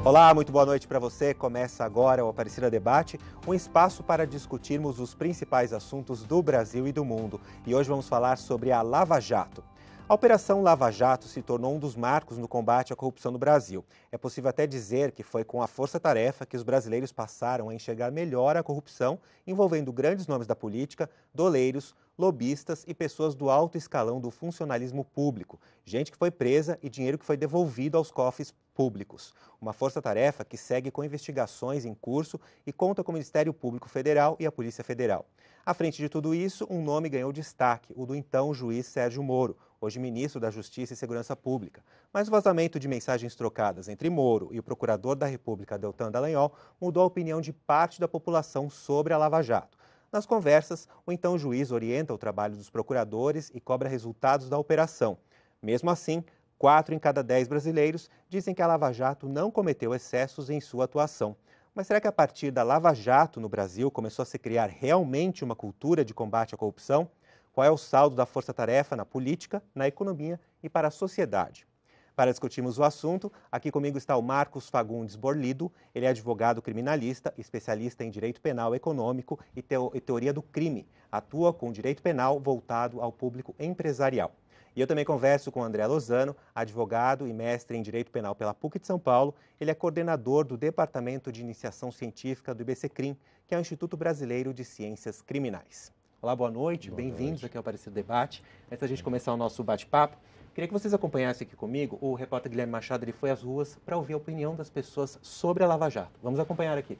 Olá, muito boa noite para você. Começa agora o Aparecida Debate, um espaço para discutirmos os principais assuntos do Brasil e do mundo. E hoje vamos falar sobre a Lava Jato. A Operação Lava Jato se tornou um dos marcos no combate à corrupção no Brasil. É possível até dizer que foi com a força-tarefa que os brasileiros passaram a enxergar melhor a corrupção, envolvendo grandes nomes da política, doleiros, lobistas e pessoas do alto escalão do funcionalismo público, gente que foi presa e dinheiro que foi devolvido aos cofres públicos. Uma força-tarefa que segue com investigações em curso e conta com o Ministério Público Federal e a Polícia Federal. À frente de tudo isso, um nome ganhou destaque, o do então juiz Sérgio Moro, hoje ministro da Justiça e Segurança Pública. Mas o vazamento de mensagens trocadas entre Moro e o procurador da República, Deltan Dallagnol, mudou a opinião de parte da população sobre a Lava Jato. Nas conversas, o então juiz orienta o trabalho dos procuradores e cobra resultados da operação. Mesmo assim, 4 em cada 10 brasileiros dizem que a Lava Jato não cometeu excessos em sua atuação. Mas será que a partir da Lava Jato no Brasil começou a se criar realmente uma cultura de combate à corrupção? Qual é o saldo da força-tarefa na política, na economia e para a sociedade? Para discutirmos o assunto, aqui comigo está o Marcos Fagundes Borlido. Ele é advogado criminalista, especialista em direito penal econômico e teoria do crime. Atua com direito penal voltado ao público empresarial. E eu também converso com André Lozano, advogado e mestre em Direito Penal pela PUC de São Paulo. Ele é coordenador do Departamento de Iniciação Científica do IBCCRIM, que é o Instituto Brasileiro de Ciências Criminais. Olá, boa noite, bem-vindos aqui ao Aparecida Debate. Antes da gente começar o nosso bate-papo, queria que vocês acompanhassem aqui comigo. O repórter Guilherme Machado ele foi às ruas para ouvir a opinião das pessoas sobre a Lava Jato. Vamos acompanhar aqui.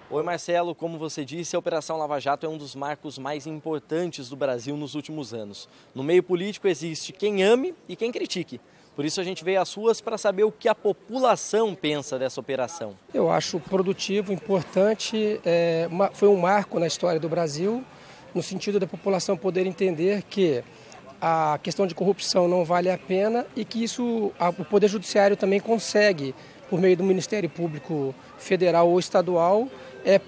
Oi Marcelo, como você disse, a Operação Lava Jato é um dos marcos mais importantes do Brasil nos últimos anos. No meio político existe quem ame e quem critique. Por isso a gente veio às ruas para saber o que a população pensa dessa operação. Eu acho produtivo, importante, foi um marco na história do Brasil, no sentido da população poder entender que a questão de corrupção não vale a pena e que isso o Poder Judiciário também consegue, por meio do Ministério Público Federal ou Estadual,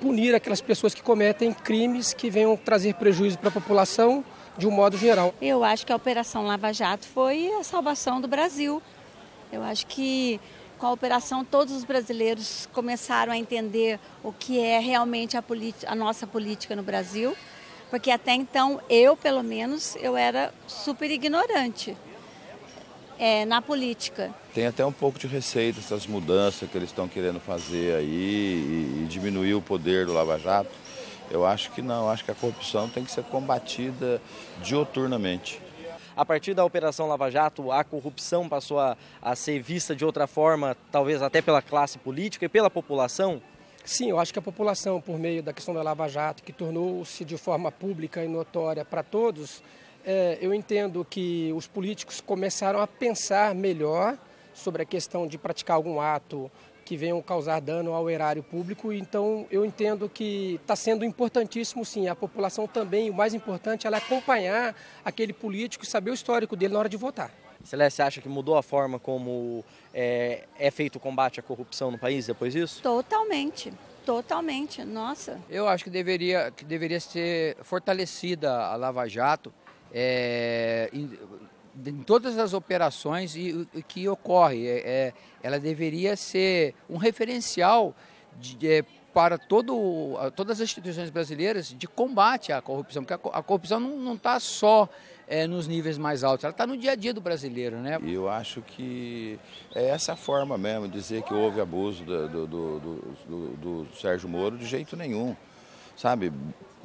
punir aquelas pessoas que cometem crimes que venham trazer prejuízo para a população de um modo geral. Eu acho que a Operação Lava Jato foi a salvação do Brasil. Eu acho que com a operação todos os brasileiros começaram a entender o que é realmente a nossa política no Brasil, porque até então eu, pelo menos, eu era super ignorante na política. Tem até um pouco de receio dessas mudanças que eles estão querendo fazer aí e diminuir o poder do Lava Jato. Eu acho que não, acho que a corrupção tem que ser combatida diuturnamente. A partir da Operação Lava Jato, a corrupção passou a ser vista de outra forma, talvez até pela classe política e pela população? Sim, eu acho que a população, por meio da questão da Lava Jato, que tornou-se de forma pública e notória para todos, eu entendo que os políticos começaram a pensar melhor sobre a questão de praticar algum ato que venham causar dano ao erário público. Então, eu entendo que está sendo importantíssimo, sim, a população também, o mais importante, ela é acompanhar aquele político e saber o histórico dele na hora de votar. Celeste, acha que mudou a forma como é feito o combate à corrupção no país depois disso? Totalmente, nossa. Eu acho que deveria ser fortalecida a Lava Jato em todas as operações que ocorre. Ela deveria ser um referencial para todas as instituições brasileiras de combate à corrupção, porque a corrupção não está só nos níveis mais altos, ela está no dia a dia do brasileiro, né? E eu acho que é essa forma mesmo, dizer que houve abuso do Sérgio Moro de jeito nenhum, sabe?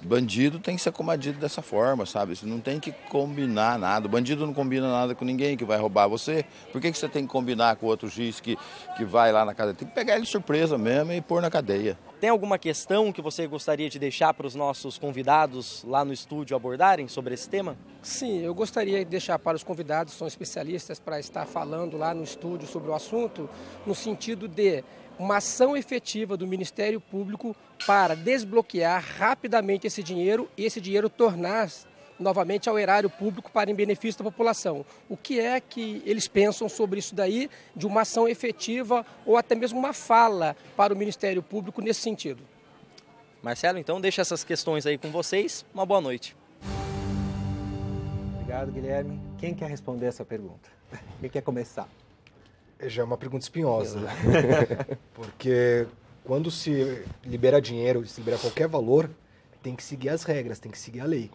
Bandido tem que ser combatido dessa forma, sabe? Você não tem que combinar nada. O bandido não combina nada com ninguém que vai roubar você. Por que você tem que combinar com outro juiz que vai lá na cadeia? Tem que pegar ele de surpresa mesmo e pôr na cadeia. Tem alguma questão que você gostaria de deixar para os nossos convidados lá no estúdio abordarem sobre esse tema? Sim, eu gostaria de deixar para os convidados, são especialistas para estar falando lá no estúdio sobre o assunto, no sentido de uma ação efetiva do Ministério Público para desbloquear rapidamente esse dinheiro e esse dinheiro tornar novamente ao erário público para em benefício da população. O que é que eles pensam sobre isso daí, de uma ação efetiva ou até mesmo uma fala para o Ministério Público nesse sentido? Marcelo, então deixa essas questões aí com vocês. Uma boa noite. Obrigado, Guilherme. Quem quer responder essa pergunta? Quem quer começar? Já é uma pergunta espinhosa, porque quando se libera dinheiro, se libera qualquer valor, tem que seguir as regras, tem que seguir a lei.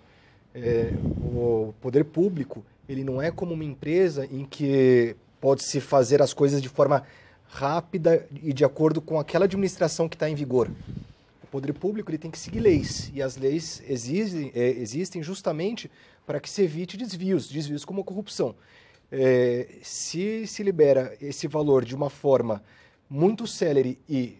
O poder público, ele não é como uma empresa em que pode-se fazer as coisas de forma rápida e de acordo com aquela administração que está em vigor. O poder público, ele tem que seguir leis, e as leis existem justamente para que se evite desvios como a corrupção. Se libera esse valor de uma forma muito célere e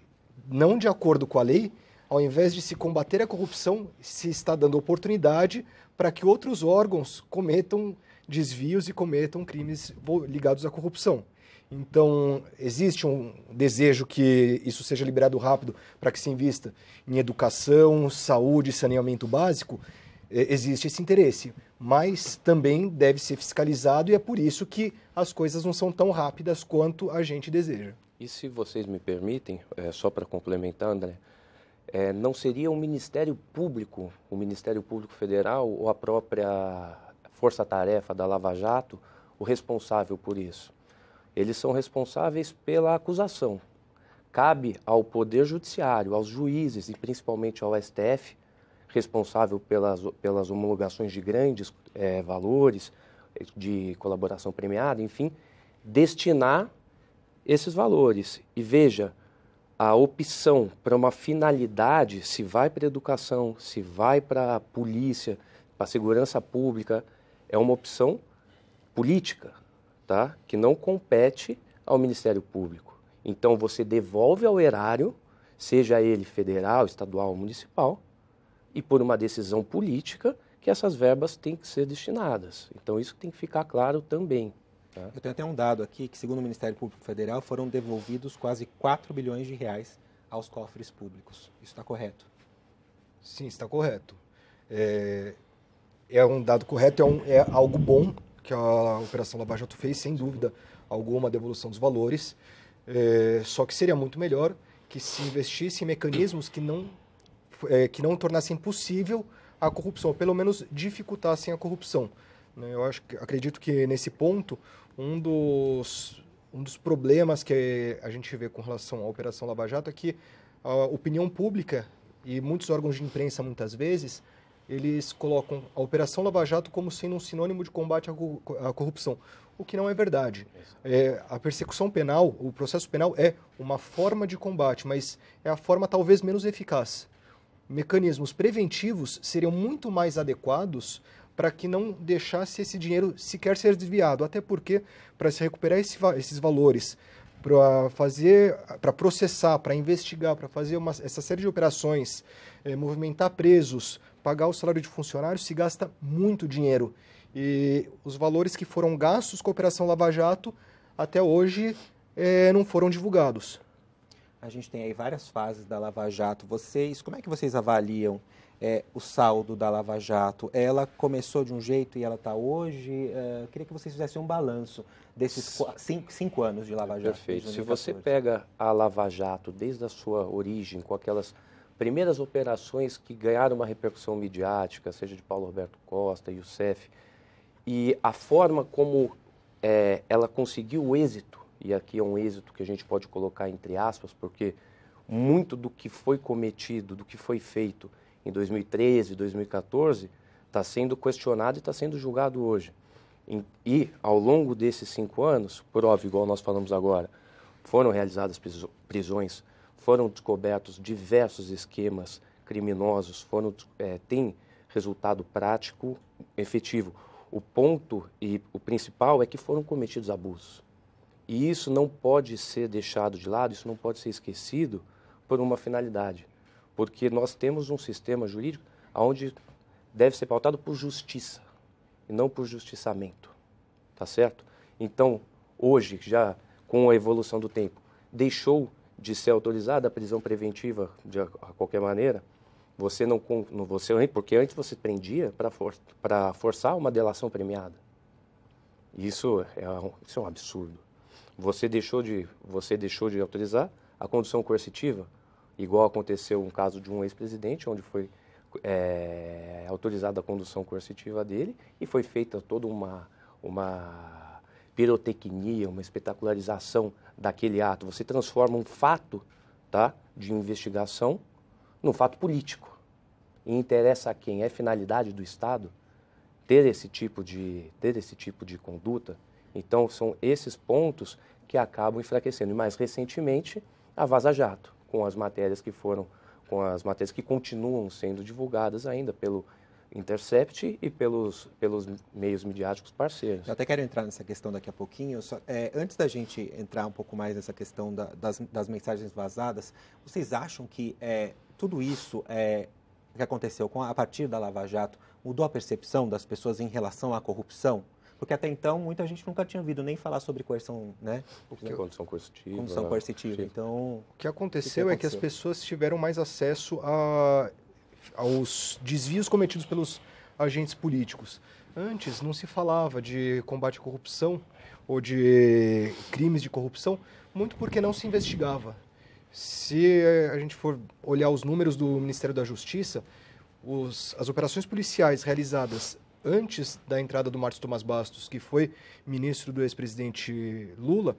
não de acordo com a lei, ao invés de se combater a corrupção, se está dando oportunidade para que outros órgãos cometam desvios e cometam crimes ligados à corrupção. Então, existe um desejo que isso seja liberado rápido para que se invista em educação, saúde, saneamento básico. Existe esse interesse, mas também deve ser fiscalizado e é por isso que as coisas não são tão rápidas quanto a gente deseja. E se vocês me permitem, só para complementar, André, não seria o Ministério Público Federal ou a própria força-tarefa da Lava Jato o responsável por isso? Eles são responsáveis pela acusação. Cabe ao Poder Judiciário, aos juízes e principalmente ao STF, responsável pelas homologações de grandes valores, de colaboração premiada, enfim, destinar esses valores. E veja, a opção para uma finalidade, se vai para a educação, se vai para a polícia, para a segurança pública, é uma opção política, tá? Que não compete ao Ministério Público. Então, você devolve ao erário, seja ele federal, estadual ou municipal, e por uma decisão política que essas verbas têm que ser destinadas. Então, isso tem que ficar claro também. Tá? Eu tenho até um dado aqui que, segundo o Ministério Público Federal, foram devolvidos quase 4 bilhões de reais aos cofres públicos. Isso está correto? Sim, está correto. É um dado correto, é algo bom que a Operação Lava Jato fez, sem dúvida alguma, a devolução dos valores. Só que seria muito melhor que se investisse em mecanismos que não tornassem possível a corrupção, ou pelo menos dificultassem a corrupção. Acredito que nesse ponto, um dos problemas que a gente vê com relação à Operação Lava Jato é que a opinião pública e muitos órgãos de imprensa, muitas vezes, eles colocam a Operação Lava Jato como sendo um sinônimo de combate à corrupção, o que não é verdade. A persecução penal, o processo penal é uma forma de combate, mas é a forma talvez menos eficaz. Mecanismos preventivos seriam muito mais adequados para que não deixasse esse dinheiro sequer ser desviado, até porque, para se recuperar esses valores, para processar, para investigar, para fazer essa série de operações, movimentar presos, pagar o salário de funcionários, se gasta muito dinheiro. E os valores que foram gastos com a Operação Lava Jato, até hoje, não foram divulgados. A gente tem aí várias fases da Lava Jato. Como é que vocês avaliam o saldo da Lava Jato? Ela começou de um jeito e ela está hoje? Queria que vocês fizessem um balanço desses 5 anos de Lava Jato. Perfeito. Se você pega a Lava Jato desde a sua origem, com aquelas primeiras operações que ganharam uma repercussão midiática, seja de Paulo Roberto Costa, Youssef, e a forma como ela conseguiu o êxito, e aqui é um êxito que a gente pode colocar entre aspas, porque muito do que foi cometido, do que foi feito em 2013, 2014, está sendo questionado e está sendo julgado hoje. E, ao longo desses 5 anos, por óbvio, igual nós falamos agora, foram realizadas prisões, foram descobertos diversos esquemas criminosos, tem resultado prático, efetivo. O ponto e o principal é que foram cometidos abusos. E isso não pode ser deixado de lado, isso não pode ser esquecido por uma finalidade. Porque nós temos um sistema jurídico onde deve ser pautado por justiça e não por justiçamento. Tá certo? Então, hoje, já com a evolução do tempo, deixou de ser autorizada a prisão preventiva de qualquer maneira. Porque antes você prendia para forçar uma delação premiada. Isso é um absurdo. Você deixou de autorizar a condução coercitiva, igual aconteceu um caso de um ex-presidente, onde foi autorizada a condução coercitiva dele e foi feita toda pirotecnia, uma espetacularização daquele ato. Você transforma um fato, tá, de investigação num fato político. E interessa a quem? É finalidade do Estado ter esse tipo de conduta? Então, são esses pontos que acabam enfraquecendo. E mais recentemente, a Vaza Jato, com as matérias que continuam sendo divulgadas ainda pelo Intercept e pelos meios midiáticos parceiros. Eu até quero entrar nessa questão daqui a pouquinho. Antes da gente entrar um pouco mais nessa questão das mensagens vazadas, vocês acham que tudo isso que aconteceu a partir da Lava Jato mudou a percepção das pessoas em relação à corrupção? Porque até então muita gente nunca tinha ouvido nem falar sobre coerção, né? Condição coercitiva. Condição coercitiva. Então, o que aconteceu é que as pessoas tiveram mais acesso aos desvios cometidos pelos agentes políticos. Antes não se falava de combate à corrupção ou de crimes de corrupção, muito porque não se investigava. Se a gente for olhar os números do Ministério da Justiça, as operações policiais realizadas antes da entrada do Márcio Tomás Bastos, que foi ministro do ex-presidente Lula,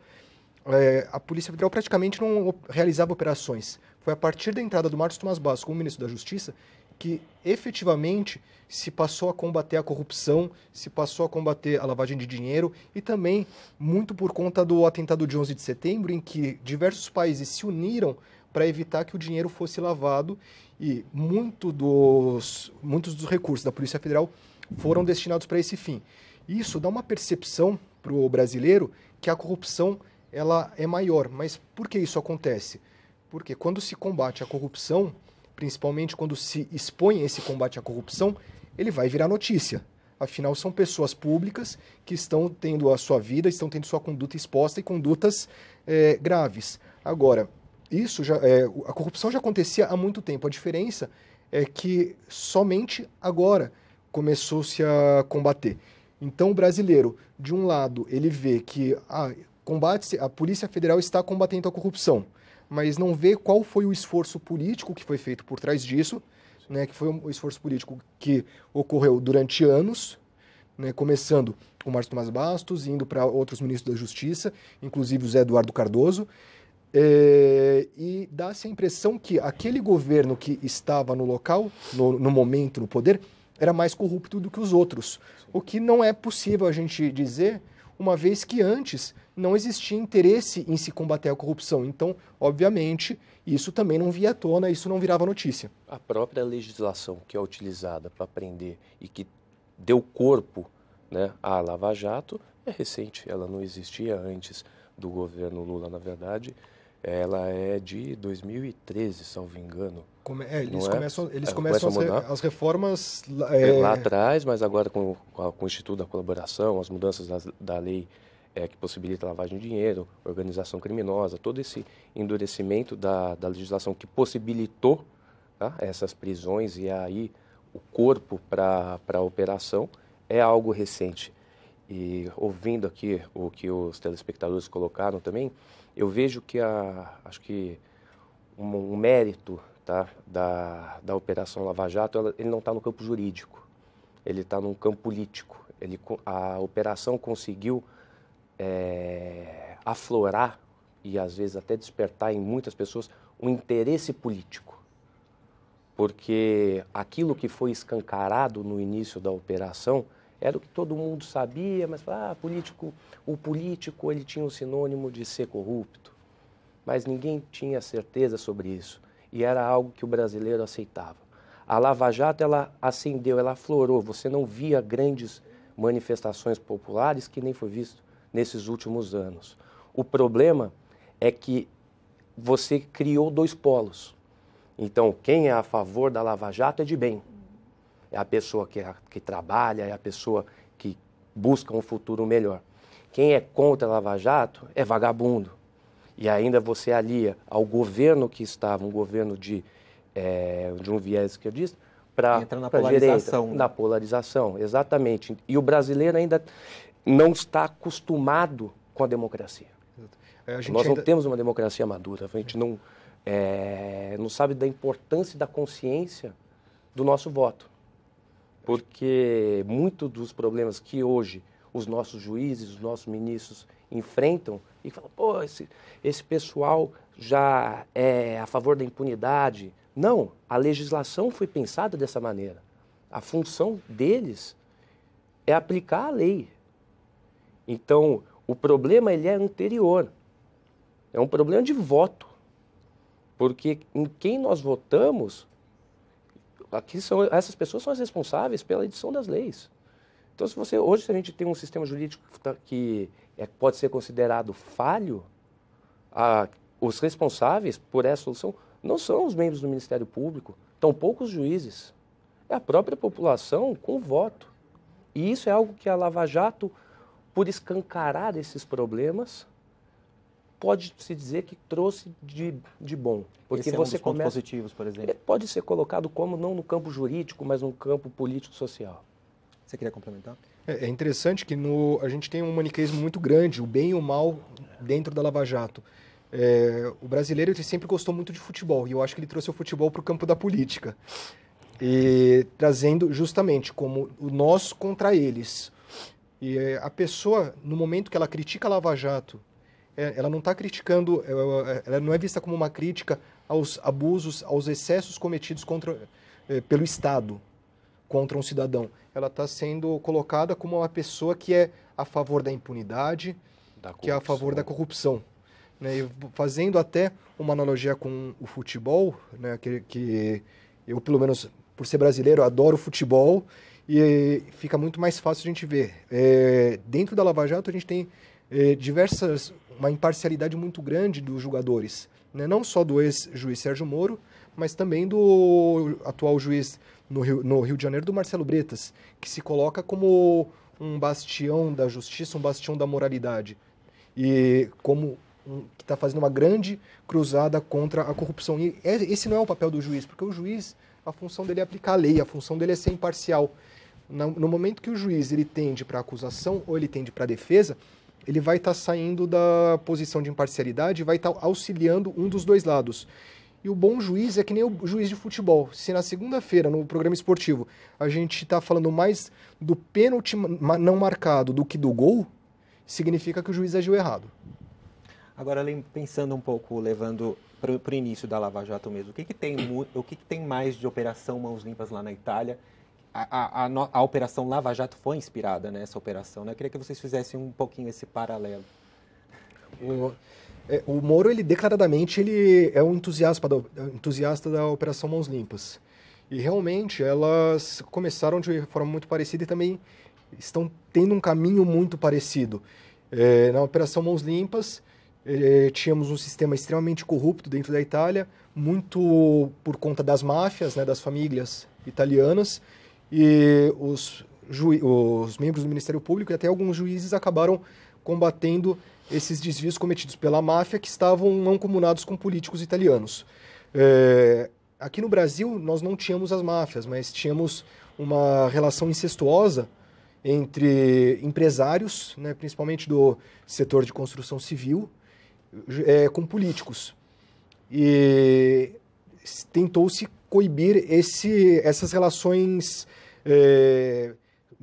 a Polícia Federal praticamente não realizava operações. Foi a partir da entrada do Márcio Tomás Bastos como ministro da Justiça que efetivamente se passou a combater a corrupção, se passou a combater a lavagem de dinheiro e também muito por conta do atentado de 11 de setembro, em que diversos países se uniram para evitar que o dinheiro fosse lavado e muitos dos recursos da Polícia Federal foram destinados para esse fim. Isso dá uma percepção para o brasileiro que a corrupção ela é maior. Mas por que isso acontece? Porque quando se combate a corrupção, principalmente quando se expõe esse combate à corrupção, ele vai virar notícia. Afinal, são pessoas públicas que estão tendo a sua vida, estão tendo sua conduta exposta e condutas graves. Agora, a corrupção já acontecia há muito tempo. A diferença é que somente agora começou-se a combater. Então, o brasileiro, de um lado, ele vê que a Polícia Federal está combatendo a corrupção, mas não vê qual foi o esforço político que foi feito por trás disso, né, que foi um esforço político que ocorreu durante anos, né, começando com o Márcio Tomás Bastos, indo para outros ministros da Justiça, inclusive o Zé Eduardo Cardoso, e dá-se a impressão que aquele governo que estava no local, no momento, no poder, era mais corrupto do que os outros. O que não é possível a gente dizer, uma vez que antes não existia interesse em se combater a corrupção. Então, obviamente, isso também não via à tona, isso não virava notícia. A própria legislação que é utilizada para prender e que deu corpo, né, à Lava Jato é recente. Ela não existia antes do governo Lula, na verdade. Ela é de 2013, salvo engano. Eles começam as reformas lá atrás, mas agora com o Instituto da Colaboração, as mudanças da lei que possibilita a lavagem de dinheiro, organização criminosa, todo esse endurecimento da legislação que possibilitou, tá, essas prisões e aí o corpo para a operação é algo recente. E ouvindo aqui o que os telespectadores colocaram também, eu vejo que acho que um mérito, tá, da Operação Lava Jato, ele não está no campo jurídico, ele está no campo político. A operação conseguiu aflorar e às vezes até despertar em muitas pessoas um interesse político. Porque aquilo que foi escancarado no início da operação era o que todo mundo sabia, mas o político ele tinha um sinônimo de ser corrupto. Mas ninguém tinha certeza sobre isso. E era algo que o brasileiro aceitava. A Lava Jato, ela acendeu, ela aflorou. Você não via grandes manifestações populares que nem foi visto nesses últimos anos. O problema é que você criou dois polos. Então, quem é a favor da Lava Jato é de bem. É a pessoa que trabalha, é a pessoa que busca um futuro melhor. Quem é contra a Lava Jato é vagabundo. E ainda você alia ao governo que estava, um governo de um viés esquerdista, para a direita. Na polarização, exatamente. E o brasileiro ainda não está acostumado com a democracia. Nós não temos uma democracia madura, a gente não sabe da importância e da consciência do nosso voto. Porque muitos dos problemas que hoje os nossos juízes, os nossos ministros enfrentam e falam, pô, esse pessoal já é a favor da impunidade. Não, a legislação foi pensada dessa maneira. A função deles é aplicar a lei. Então, o problema ele é anterior. É um problema de voto. Porque em quem nós votamos, essas pessoas são as responsáveis pela edição das leis. Então, hoje a gente tem um sistema jurídico que pode ser considerado falho, os responsáveis por essa solução não são os membros do Ministério Público, tampouco os juízes. É a própria população com voto. E isso é algo que a Lava Jato, por escancarar esses problemas, pode-se dizer que trouxe de bom. Porque esse é um dos pontos positivos, por exemplo. Pode ser colocado como não no campo jurídico, mas no campo político-social. Você queria complementar? É interessante que a gente tem um maniqueísmo muito grande, o bem e o mal dentro da Lava Jato. O brasileiro ele sempre gostou muito de futebol, e eu acho que ele trouxe o futebol para o campo da política. E trazendo justamente como o nós contra eles. E a pessoa, no momento que ela critica a Lava Jato, ela não está criticando, ela não é vista como uma crítica aos abusos, aos excessos cometidos pelo Estado contra um cidadão. Ela está sendo colocada como uma pessoa que é a favor da impunidade, que é a favor da corrupção. Né? E fazendo até uma analogia com o futebol, né? que eu, pelo menos, por ser brasileiro, adoro futebol, e fica muito mais fácil a gente ver. Dentro da Lava Jato, a gente tem uma imparcialidade muito grande dos julgadores, né? Não só do ex-juiz Sérgio Moro, mas também do atual juiz no Rio de Janeiro, do Marcelo Bretas, que se coloca como um bastião da justiça, um bastião da moralidade, e que está fazendo uma grande cruzada contra a corrupção. E esse não é o papel do juiz, porque o juiz, a função dele é aplicar a lei, a função dele é ser imparcial. No momento que o juiz ele tende para a acusação ou ele tende para a defesa, ele vai estar saindo da posição de imparcialidade e vai estar auxiliando um dos dois lados. E o bom juiz é que nem o juiz de futebol. Se na segunda-feira, no programa esportivo, a gente está falando mais do pênalti não marcado do que do gol, significa que o juiz agiu errado. Agora, pensando um pouco, levando para o início da Lava Jato mesmo, o que tem mais de Operação Mãos Limpas lá na Itália? A Operação Lava Jato foi inspirada nessa operação, né? Eu queria que vocês fizessem um pouquinho esse paralelo. O Moro, ele declaradamente, ele é um entusiasta da Operação Mãos Limpas. E realmente elas começaram de forma muito parecida e também estão tendo um caminho muito parecido. Na Operação Mãos Limpas, tínhamos um sistema extremamente corrupto dentro da Itália, muito por conta das máfias, né, das famílias italianas, e os membros do Ministério Público e até alguns juízes acabaram combatendo esses desvios cometidos pela máfia que estavam mancomunados com políticos italianos. Aqui no Brasil, nós não tínhamos as máfias, mas tínhamos uma relação incestuosa entre empresários, né, principalmente do setor de construção civil, com políticos. E tentou-se coibir essas relações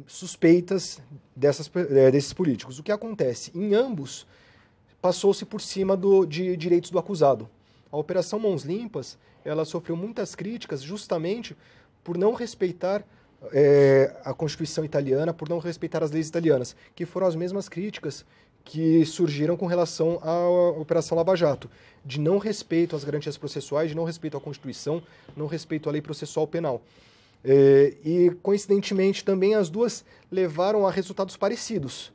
suspeitas desses políticos. O que acontece? Em ambos, passou-se por cima de direitos do acusado. A Operação Mãos Limpas, ela sofreu muitas críticas justamente por não respeitar a Constituição italiana, por não respeitar as leis italianas, que foram as mesmas críticas que surgiram com relação à Operação Lava Jato, de não respeito às garantias processuais, de não respeito à Constituição, não respeito à lei processual penal. E, coincidentemente, também as duas levaram a resultados parecidos.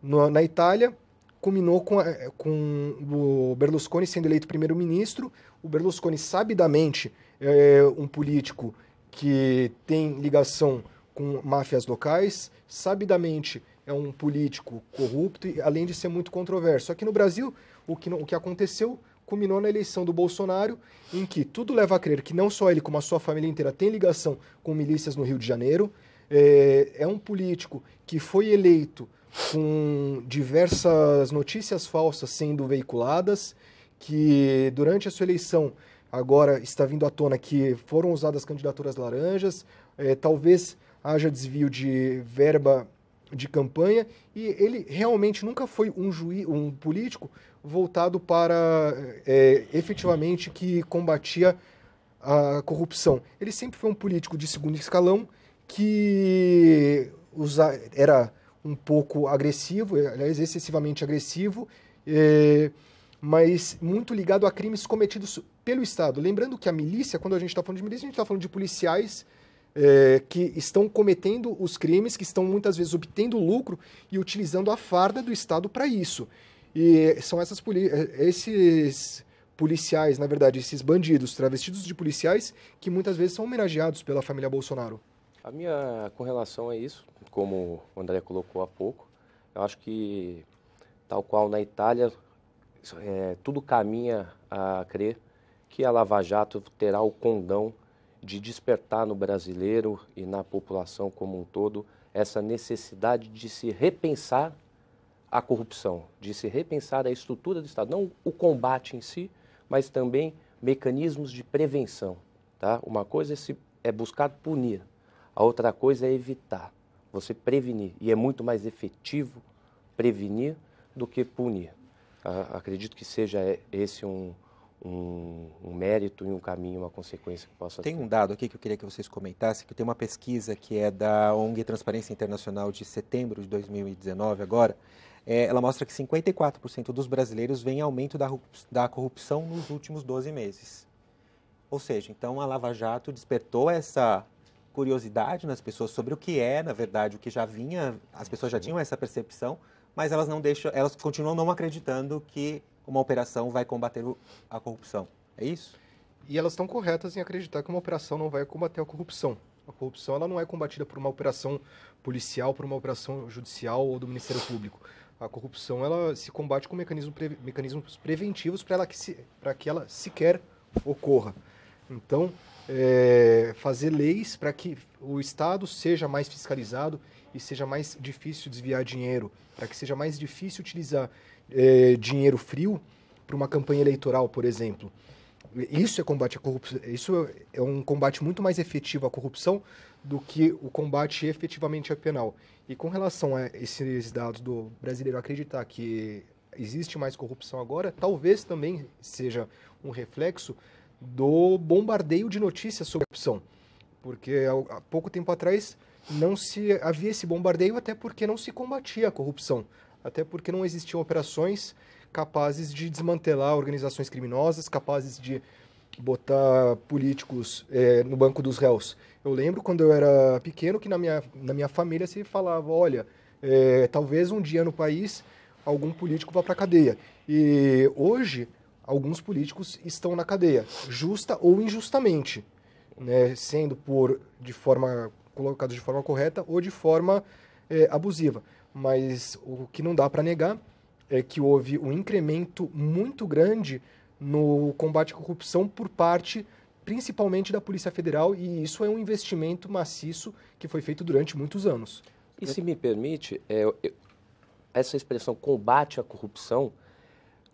Na Itália, culminou com o Berlusconi sendo eleito primeiro-ministro. O Berlusconi, sabidamente, é um político que tem ligação com máfias locais, sabidamente é um político corrupto, e além de ser muito controverso. Aqui no Brasil, o que aconteceu culminou na eleição do Bolsonaro, em que tudo leva a crer que não só ele, como a sua família inteira tem ligação com milícias no Rio de Janeiro. É um político que foi eleito com diversas notícias falsas sendo veiculadas, que durante a sua eleição agora está vindo à tona que foram usadas candidaturas laranjas, talvez haja desvio de verba de campanha, e ele realmente nunca foi um político voltado para efetivamente que combatia a corrupção. Ele sempre foi um político de segundo escalão que era um pouco agressivo, aliás, excessivamente agressivo, mas muito ligado a crimes cometidos pelo Estado. Lembrando que a milícia, quando a gente está falando de milícia, a gente está falando de policiais que estão cometendo os crimes, que estão muitas vezes obtendo lucro e utilizando a farda do Estado para isso. E são esses policiais, na verdade, esses bandidos travestidos de policiais, que muitas vezes são homenageados pela família Bolsonaro. A minha correlação é isso, como o André colocou há pouco. Eu acho que, tal qual na Itália, tudo caminha a crer que a Lava Jato terá o condão de despertar no brasileiro e na população como um todo essa necessidade de se repensar a corrupção, de se repensar a estrutura do Estado, não o combate em si, mas também mecanismos de prevenção. Tá? Uma coisa é buscar punir, a outra coisa é evitar, você prevenir, e é muito mais efetivo prevenir do que punir. Acredito que seja esse um mérito e um caminho, uma consequência que possa ter. Tem um dado aqui que eu queria que vocês comentassem, que tem uma pesquisa que é da ONG Transparência Internacional de setembro de 2019 agora. Ela mostra que 54% dos brasileiros veem aumento da corrupção nos últimos 12 meses. Ou seja, então a Lava Jato despertou essa curiosidade nas pessoas sobre o que é, na verdade, o que já vinha, as pessoas já tinham essa percepção, mas elas continuam não acreditando que uma operação vai combater a corrupção. É isso? E elas estão corretas em acreditar que uma operação não vai combater a corrupção. A corrupção ela não é combatida por uma operação policial, por uma operação judicial ou do Ministério Público. A corrupção ela se combate com mecanismos preventivos para que ela sequer ocorra. Então, fazer leis para que o Estado seja mais fiscalizado e seja mais difícil desviar dinheiro, para que seja mais difícil utilizar dinheiro frio para uma campanha eleitoral, por exemplo. Isso é combate à corrupção. Isso é um combate muito mais efetivo à corrupção do que o combate efetivamente à penal. E com relação a esses dados do brasileiro acreditar que existe mais corrupção agora, talvez também seja um reflexo do bombardeio de notícias sobre a corrupção. Porque há pouco tempo atrás não se havia esse bombardeio, até porque não se combatia a corrupção. Até porque não existiam operações capazes de desmantelar organizações criminosas, capazes de botar políticos no banco dos réus. Eu lembro quando eu era pequeno que na minha família se falava, olha, talvez um dia no país algum político vá para a cadeia. E hoje alguns políticos estão na cadeia, justa ou injustamente, né, sendo colocados de forma correta ou de forma abusiva. Mas o que não dá para negar é que houve um incremento muito grande no combate à corrupção por parte, principalmente, da Polícia Federal, e isso é um investimento maciço que foi feito durante muitos anos. E se me permite, essa expressão combate à corrupção,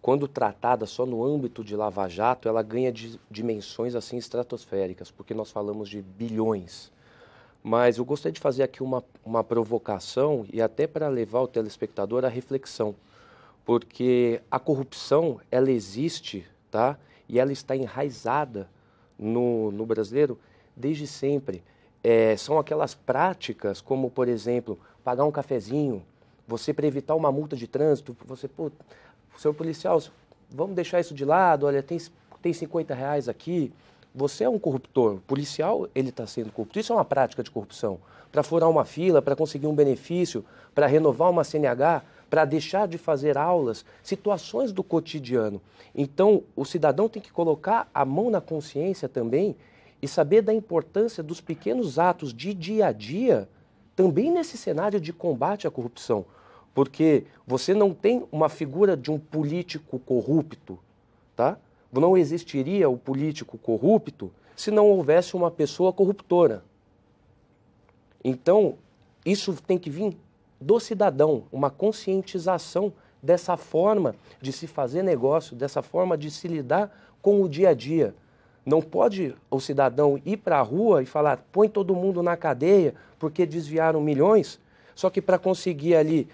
quando tratada só no âmbito de Lava Jato, ela ganha dimensões assim estratosféricas, porque nós falamos de bilhões. Mas eu gostaria de fazer aqui uma provocação e até para levar o telespectador à reflexão, porque a corrupção, ela existe, tá? E ela está enraizada no brasileiro desde sempre. São aquelas práticas como, por exemplo, pagar um cafezinho, você para evitar uma multa de trânsito, senhor policial, vamos deixar isso de lado, olha, tem R$50 aqui. Você é um corruptor, o policial ele está sendo corrupto. Isso é uma prática de corrupção. Para furar uma fila, para conseguir um benefício, para renovar uma CNH, para deixar de fazer aulas, situações do cotidiano. Então, o cidadão tem que colocar a mão na consciência também e saber da importância dos pequenos atos de dia a dia, também nesse cenário de combate à corrupção. Porque você não tem uma figura de um político corrupto, tá? Não existiria o político corrupto se não houvesse uma pessoa corruptora. Então, isso tem que vir do cidadão, uma conscientização dessa forma de se fazer negócio, dessa forma de se lidar com o dia a dia. Não pode o cidadão ir para a rua e falar, põe todo mundo na cadeia porque desviaram milhões, só que para conseguir ali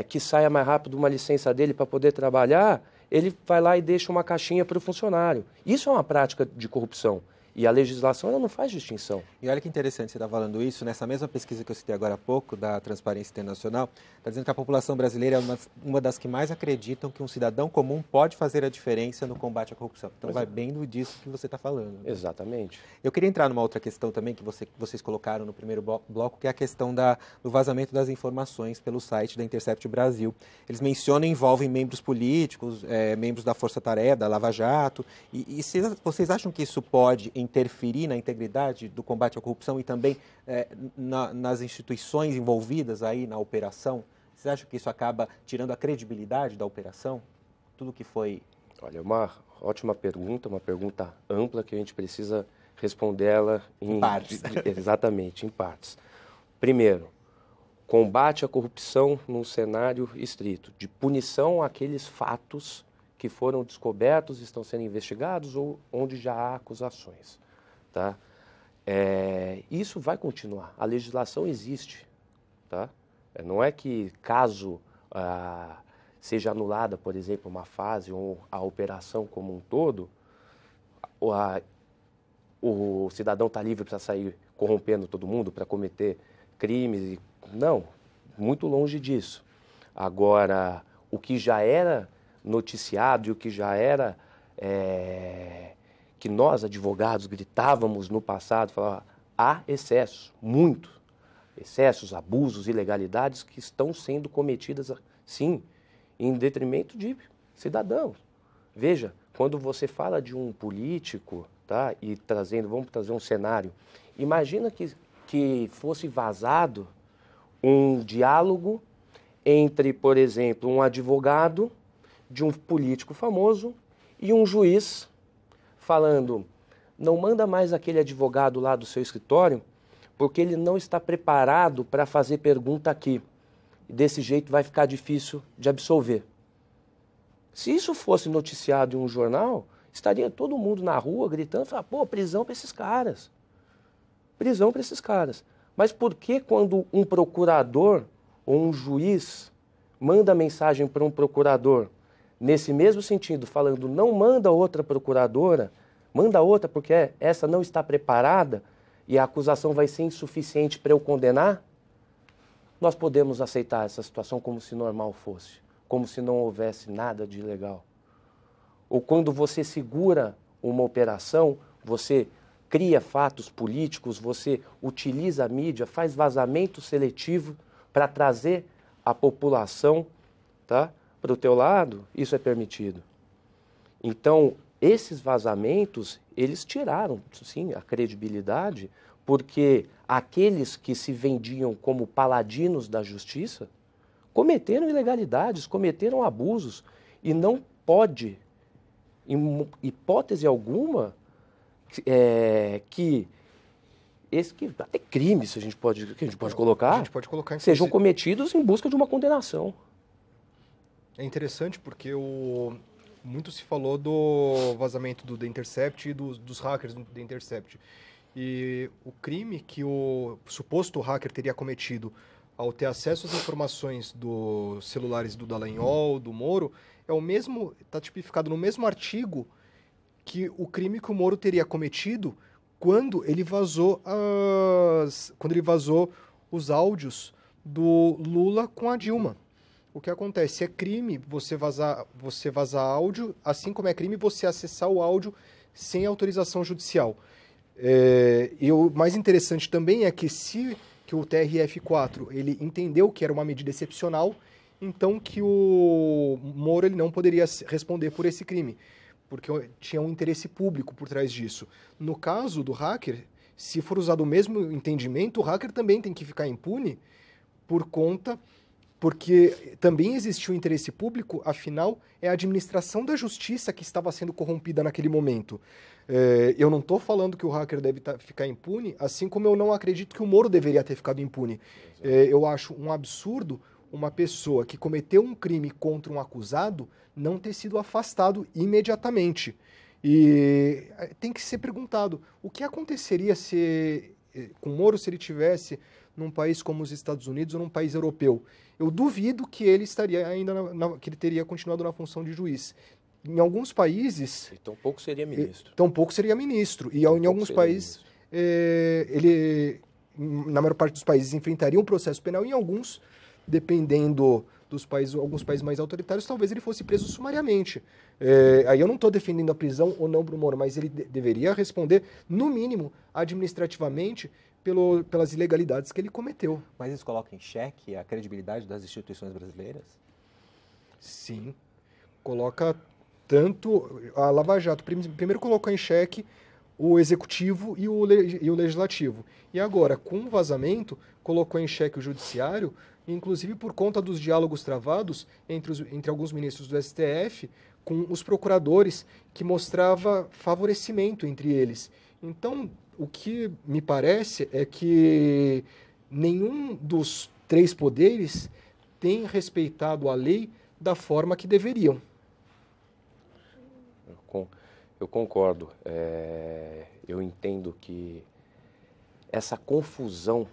que saia mais rápido uma licença dele para poder trabalhar, ele vai lá e deixa uma caixinha para o funcionário. Isso é uma prática de corrupção. E a legislação ela não faz distinção. E olha que interessante você estar falando isso. Nessa mesma pesquisa que eu citei agora há pouco, da Transparência Internacional, está dizendo que a população brasileira é uma das que mais acreditam que um cidadão comum pode fazer a diferença no combate à corrupção. Então vai bem disso que você está falando. Exatamente. Eu queria entrar numa outra questão também que vocês colocaram no primeiro bloco, que é a questão do vazamento das informações pelo site da Intercept Brasil. Eles mencionam e envolvem membros políticos, membros da Força Tarefa, da Lava Jato. E vocês acham que isso pode interferir na integridade do combate à corrupção e também nas instituições envolvidas aí na operação? Vocês acham que isso acaba tirando a credibilidade da operação? Tudo que foi... Olha, uma ótima pergunta, uma pergunta ampla que a gente precisa responder ela em partes. Exatamente, em partes. Primeiro, combate à corrupção num cenário estrito, de punição àqueles fatos que foram descobertos, estão sendo investigados ou onde já há acusações. Tá? Isso vai continuar. A legislação existe. Tá? Não é que caso seja anulada, por exemplo, uma fase ou a operação como um todo, o cidadão está livre para sair corrompendo todo mundo, para cometer crimes. Não, muito longe disso. Agora, o que já era noticiado e o que já era que nós, advogados, gritávamos no passado, falava, há excessos, muito, excessos, abusos, ilegalidades que estão sendo cometidas, sim, em detrimento de cidadãos. Veja, quando você fala de um político, tá, e vamos trazer um cenário, imagina que fosse vazado um diálogo entre, por exemplo, um advogado de um político famoso e um juiz falando, não manda mais aquele advogado lá do seu escritório porque ele não está preparado para fazer pergunta aqui. E desse jeito vai ficar difícil de absolver. Se isso fosse noticiado em um jornal, estaria todo mundo na rua gritando, falando, pô, prisão para esses caras. Prisão para esses caras. Mas por que quando um procurador ou um juiz manda mensagem para um procurador, nesse mesmo sentido, falando, não manda outra procuradora, manda outra porque essa não está preparada e a acusação vai ser insuficiente para eu condenar? Nós podemos aceitar essa situação como se normal fosse, como se não houvesse nada de ilegal. Ou quando você segura uma operação, você cria fatos políticos, você utiliza a mídia, faz vazamento seletivo para trazer a população, tá, para o teu lado, isso é permitido. Então, esses vazamentos, eles tiraram, sim, a credibilidade, porque aqueles que se vendiam como paladinos da justiça cometeram ilegalidades, cometeram abusos, e não pode, em hipótese alguma, que até crimes que a gente pode colocar, sejam cometidos em busca de uma condenação. É interessante porque muito se falou do vazamento do The Intercept e dos hackers do The Intercept. E o crime que o suposto hacker teria cometido ao ter acesso às informações dos celulares do Dallagnol, do Moro, é o mesmo, está tipificado no mesmo artigo que o crime que o Moro teria cometido quando ele vazou os áudios do Lula com a Dilma. O que acontece? É crime você vazar áudio, assim como é crime você acessar o áudio sem autorização judicial. E o mais interessante também é que que o TRF4 ele entendeu que era uma medida excepcional, então que o Moro ele não poderia responder por esse crime, porque tinha um interesse público por trás disso. No caso do hacker, se for usado o mesmo entendimento, o hacker também tem que ficar impune porque também existiu interesse público, afinal, é a administração da justiça que estava sendo corrompida naquele momento. Eu não estou falando que o hacker deve ficar impune, assim como eu não acredito que o Moro deveria ter ficado impune. Eu acho um absurdo uma pessoa que cometeu um crime contra um acusado não ter sido afastado imediatamente. E tem que ser perguntado, o que aconteceria com o Moro se ele tivesse num país como os Estados Unidos ou num país europeu? Eu duvido que ele estaria ainda que ele teria continuado na função de juiz. Em alguns países... E tampouco seria ministro. Tampouco seria ministro. E em alguns países, ele, na maior parte dos países, enfrentaria um processo penal. Em alguns, dependendo dos países, alguns países mais autoritários, talvez ele fosse preso sumariamente. Aí eu não estou defendendo a prisão ou não para o Moro, mas ele deveria responder, no mínimo, administrativamente, pelas ilegalidades que ele cometeu. Mas isso coloca em xeque a credibilidade das instituições brasileiras? Sim. Coloca tanto a Lava Jato. Primeiro colocou em xeque o executivo e o legislativo. E agora, com o vazamento, colocou em xeque o judiciário, inclusive por conta dos diálogos travados entre alguns ministros do STF com os procuradores, que mostrava favorecimento entre eles. Então, o que me parece é que nenhum dos três poderes tem respeitado a lei da forma que deveriam. Eu concordo. Eu entendo que essa confusão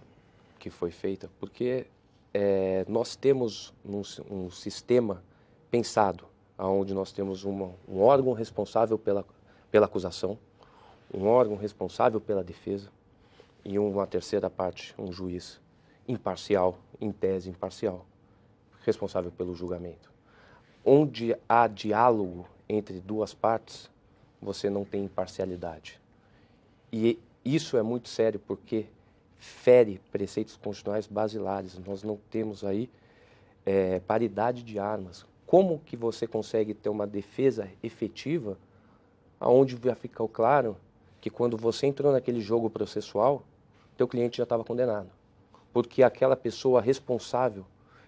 que foi feita, porque nós temos um sistema pensado, onde nós temos um órgão responsável pela acusação, um órgão responsável pela defesa e uma terceira parte, um juiz imparcial, em tese imparcial, responsável pelo julgamento. Onde há diálogo entre duas partes, você não tem imparcialidade. E isso é muito sério porque fere preceitos constitucionais basilares. Nós não temos aí paridade de armas. Como que você consegue ter uma defesa efetiva onde vai ficar claro que quando você entrou naquele jogo processual, teu cliente já estava condenado? Porque aquela pessoa responsável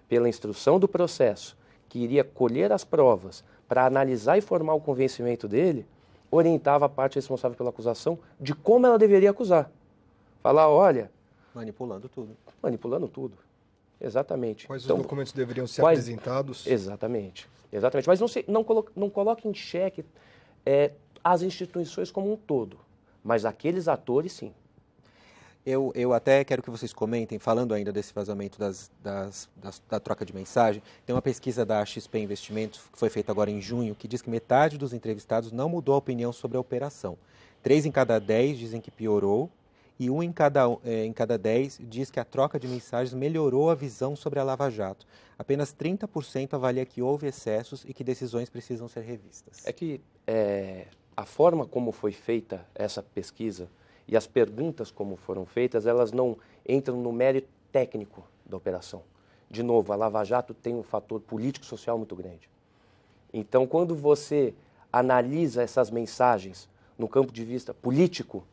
pela instrução do processo, que iria colher as provas para analisar e formar o convencimento dele, orientava a parte responsável pela acusação de como ela deveria acusar. Falar, olha... Manipulando tudo. Manipulando tudo. Exatamente. Quais os documentos deveriam ser apresentados? Exatamente. Mas não coloque em xeque as instituições como um todo, mas aqueles atores, sim. Eu até quero que vocês comentem, falando ainda desse vazamento da troca de mensagem. Tem uma pesquisa da XP Investimentos, que foi feita agora em junho, que diz que metade dos entrevistados não mudou a opinião sobre a operação. 3 em cada 10 dizem que piorou e 1 em cada 10 diz que a troca de mensagens melhorou a visão sobre a Lava Jato. Apenas 30% avalia que houve excessos e que decisões precisam ser revistas. É que a forma como foi feita essa pesquisa e as perguntas como foram feitas, elas não entram no mérito técnico da operação. De novo, a Lava Jato tem um fator político-social muito grande. Então, quando você analisa essas mensagens no campo de vista político,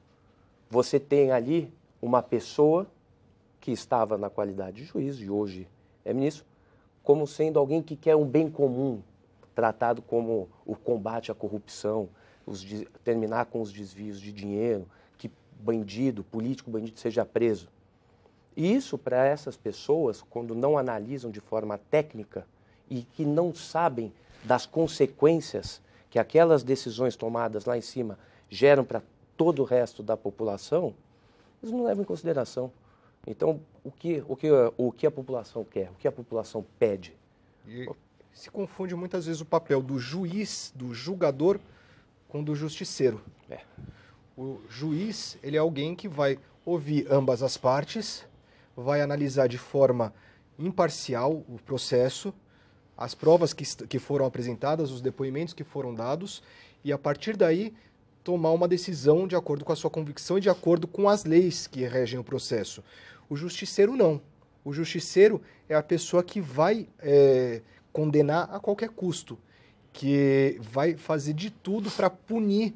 você tem ali uma pessoa que estava na qualidade de juiz, e hoje é ministro, como sendo alguém que quer um bem comum, tratado como o combate à corrupção, terminar com os desvios de dinheiro, político bandido seja preso. E isso, para essas pessoas, quando não analisam de forma técnica e que não sabem das consequências que aquelas decisões tomadas lá em cima geram para todo o resto da população, eles não levam em consideração. Então, o que a população quer, o que a população pede? E se confunde muitas vezes o papel do juiz, do julgador, com o do justiceiro. O juiz, ele é alguém que vai ouvir ambas as partes, vai analisar de forma imparcial o processo, as provas que foram apresentadas, os depoimentos que foram dados, e a partir daí tomar uma decisão de acordo com a sua convicção e de acordo com as leis que regem o processo. O justiceiro não. O justiceiro é a pessoa que vai condenar a qualquer custo, que vai fazer de tudo para punir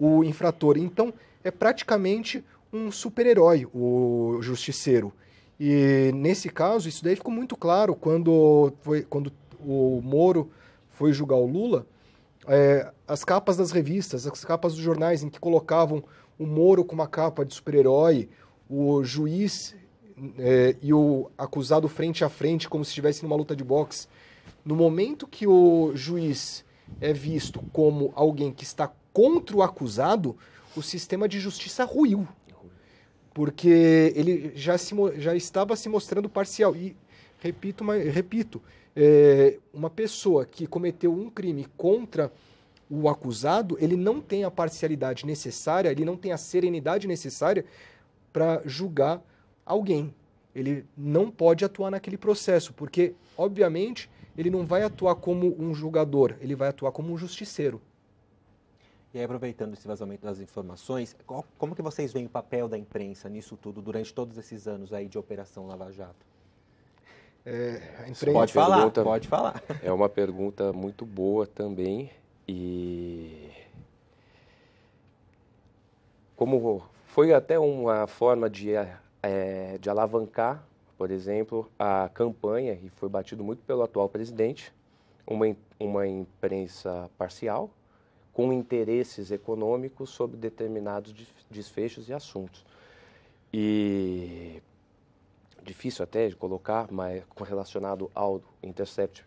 o infrator. Então, é praticamente um super-herói, o justiceiro. E, nesse caso, isso daí ficou muito claro quando o Moro foi julgar o Lula. As capas das revistas, as capas dos jornais em que colocavam o Moro com uma capa de super-herói, o juiz e o acusado frente a frente, como se estivesse numa luta de boxe. No momento que o juiz é visto como alguém que está contra o acusado, o sistema de justiça ruiu. Porque ele já estava se mostrando parcial. E, repito, uma pessoa que cometeu um crime contra o acusado, ele não tem a parcialidade necessária, ele não tem a serenidade necessária para julgar alguém. Ele não pode atuar naquele processo, porque, obviamente, ele não vai atuar como um julgador, ele vai atuar como um justiceiro. E aí, aproveitando esse vazamento das informações, como que vocês veem o papel da imprensa nisso tudo, durante todos esses anos aí de Operação Lava Jato? A imprensa... Pode falar. É uma pergunta muito boa também. E como foi até uma forma de alavancar, por exemplo, a campanha, e foi batido muito pelo atual presidente, uma imprensa parcial, com interesses econômicos sobre determinados desfechos e assuntos. E difícil até de colocar, mas relacionado ao Intercept,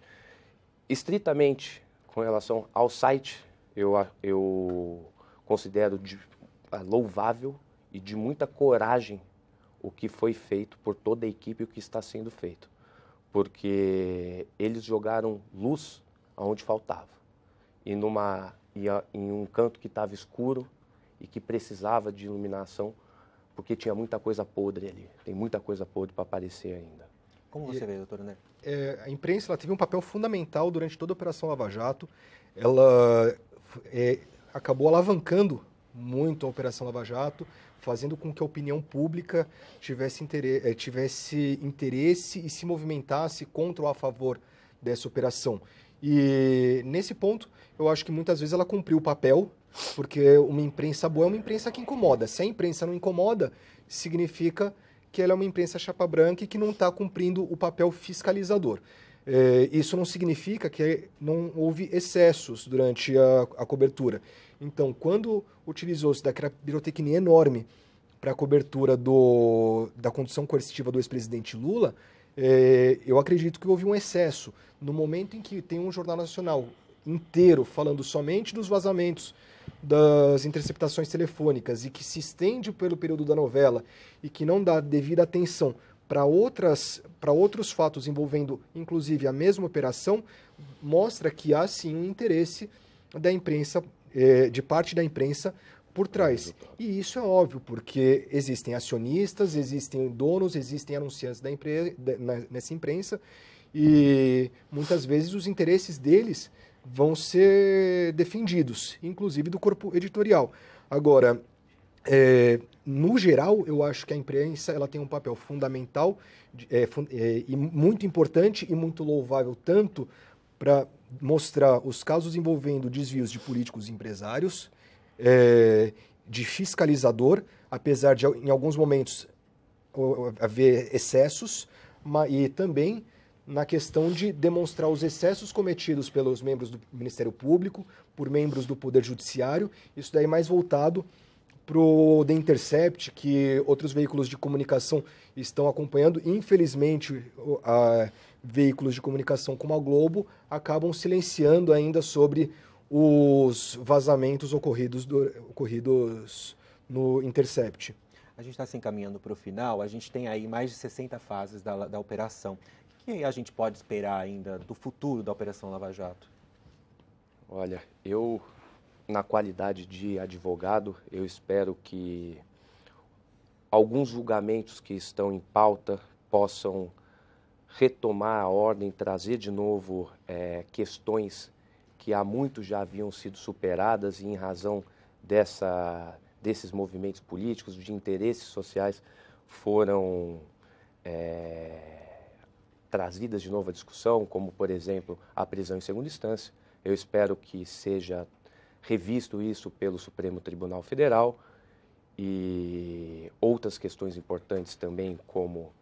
estritamente com relação ao site, eu considero louvável e de muita coragem o que foi feito por toda a equipe e o que está sendo feito. Porque eles jogaram luz aonde faltava. E em um canto que estava escuro e que precisava de iluminação, porque tinha muita coisa podre ali. Tem muita coisa podre para aparecer ainda. Como você vê, doutor André? A imprensa ela teve um papel fundamental durante toda a Operação Lava Jato. Ela acabou alavancando muito a Operação Lava Jato, fazendo com que a opinião pública tivesse interesse e se movimentasse contra ou a favor dessa operação. E nesse ponto, eu acho que muitas vezes ela cumpriu o papel, porque uma imprensa boa é uma imprensa que incomoda. Se a imprensa não incomoda, significa que ela é uma imprensa chapa branca e que não está cumprindo o papel fiscalizador. Isso não significa que não houve excessos durante a cobertura. Então, quando utilizou-se daquela pirotecnia enorme para a cobertura da condução coercitiva do ex-presidente Lula, eu acredito que houve um excesso. No momento em que tem um jornal nacional inteiro falando somente dos vazamentos das interceptações telefônicas e que se estende pelo período da novela e que não dá devida atenção para outros fatos envolvendo, inclusive, a mesma operação, mostra que há, sim, um interesse da imprensa, de parte da imprensa, por trás. E isso é óbvio, porque existem acionistas, existem donos, existem anunciantes nessa imprensa, e muitas vezes os interesses deles vão ser defendidos, inclusive do corpo editorial. Agora, no geral, eu acho que a imprensa ela tem um papel fundamental e muito importante e muito louvável, tanto para mostrar os casos envolvendo desvios de políticos e empresários, de fiscalizador, apesar de, em alguns momentos, haver excessos, e também na questão de demonstrar os excessos cometidos pelos membros do Ministério Público, por membros do Poder Judiciário, isso daí mais voltado para o The Intercept, que outros veículos de comunicação estão acompanhando. Infelizmente, veículos de comunicação como a Globo acabam silenciando ainda sobre os vazamentos ocorridos no Intercept. A gente está se encaminhando para o final, a gente tem aí mais de 60 fases da operação. O que a gente pode esperar ainda do futuro da Operação Lava Jato? Olha, eu, na qualidade de advogado, eu espero que alguns julgamentos que estão em pauta possam retomar a ordem, trazer de novo questões que há muito já haviam sido superadas e em razão desses movimentos políticos, de interesses sociais, foram trazidas de novo à discussão, como, por exemplo, a prisão em segunda instância. Eu espero que seja revisto isso pelo Supremo Tribunal Federal e outras questões importantes também, como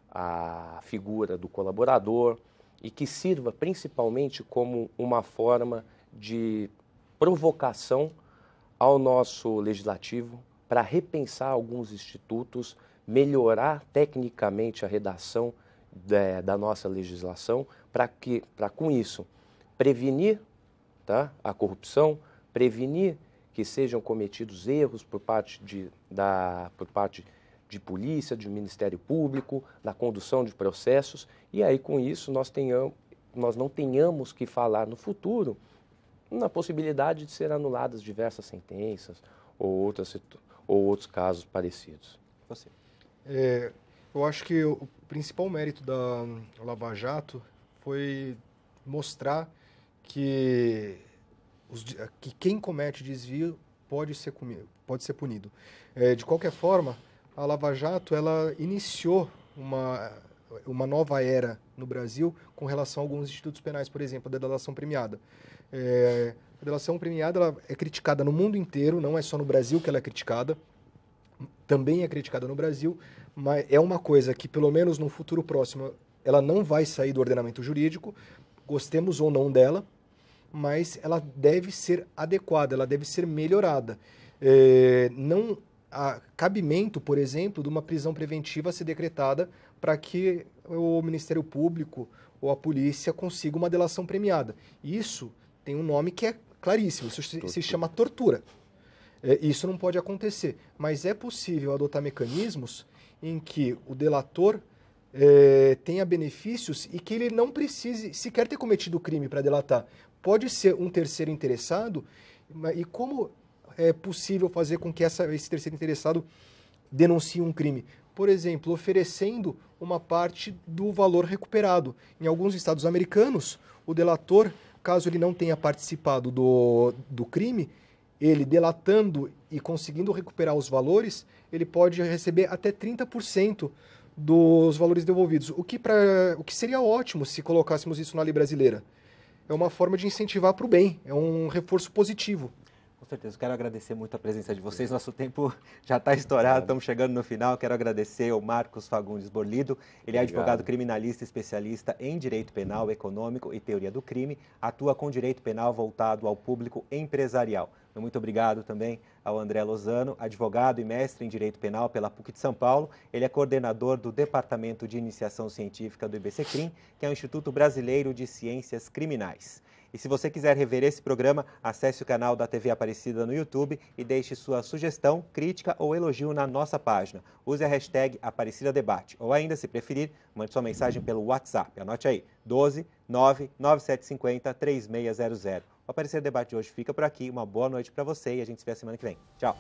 a figura do colaborador, e que sirva principalmente como uma forma de provocação ao nosso legislativo para repensar alguns institutos, melhorar tecnicamente a redação da nossa legislação, para com isso prevenir, tá, a corrupção, prevenir que sejam cometidos erros por parte de polícia, de Ministério Público, na condução de processos, e aí com isso nós não tenhamos que falar no futuro na possibilidade de ser anuladas diversas sentenças ou outros casos parecidos. Você. Eu acho que o principal mérito da Lava Jato foi mostrar que quem comete desvio pode ser punido. De qualquer forma, a Lava Jato ela iniciou uma nova era no Brasil com relação a alguns institutos penais, por exemplo, a delação premiada. A delação premiada ela é criticada no mundo inteiro, não é só no Brasil que ela é criticada, também é criticada no Brasil, mas é uma coisa que, pelo menos no futuro próximo, ela não vai sair do ordenamento jurídico, gostemos ou não dela, mas ela deve ser adequada, ela deve ser melhorada. Não há cabimento, por exemplo, de uma prisão preventiva ser decretada para que o Ministério Público ou a polícia consiga uma delação premiada. Isso tem um nome que é claríssimo, isso se chama tortura. Isso não pode acontecer, mas é possível adotar mecanismos em que o delator tenha benefícios e que ele não precise sequer ter cometido o crime para delatar. Pode ser um terceiro interessado, e como é possível fazer com que esse terceiro interessado denuncie um crime? Por exemplo, oferecendo uma parte do valor recuperado. Em alguns estados americanos, o delator, caso ele não tenha participado do crime, ele delatando e conseguindo recuperar os valores, ele pode receber até 30% dos valores devolvidos, o que seria ótimo se colocássemos isso na lei brasileira. É uma forma de incentivar para o bem, é um reforço positivo. Com certeza, quero agradecer muito a presença de vocês, nosso tempo já está estourado, estamos chegando no final, quero agradecer ao Marcos Fagundes Borlido, ele é advogado criminalista especialista em direito penal, econômico e teoria do crime, atua com direito penal voltado ao público empresarial. Muito obrigado também ao André Lozano, advogado e mestre em Direito Penal pela PUC de São Paulo. Ele é coordenador do Departamento de Iniciação Científica do IBCCRIM, que é o Instituto Brasileiro de Ciências Criminais. E se você quiser rever esse programa, acesse o canal da TV Aparecida no YouTube e deixe sua sugestão, crítica ou elogio na nossa página. Use a hashtag Aparecida Debate ou ainda, se preferir, mande sua mensagem pelo WhatsApp. Anote aí, 12 99750 3600. O Aparecida Debate de hoje fica por aqui. Uma boa noite para você e a gente se vê semana que vem. Tchau!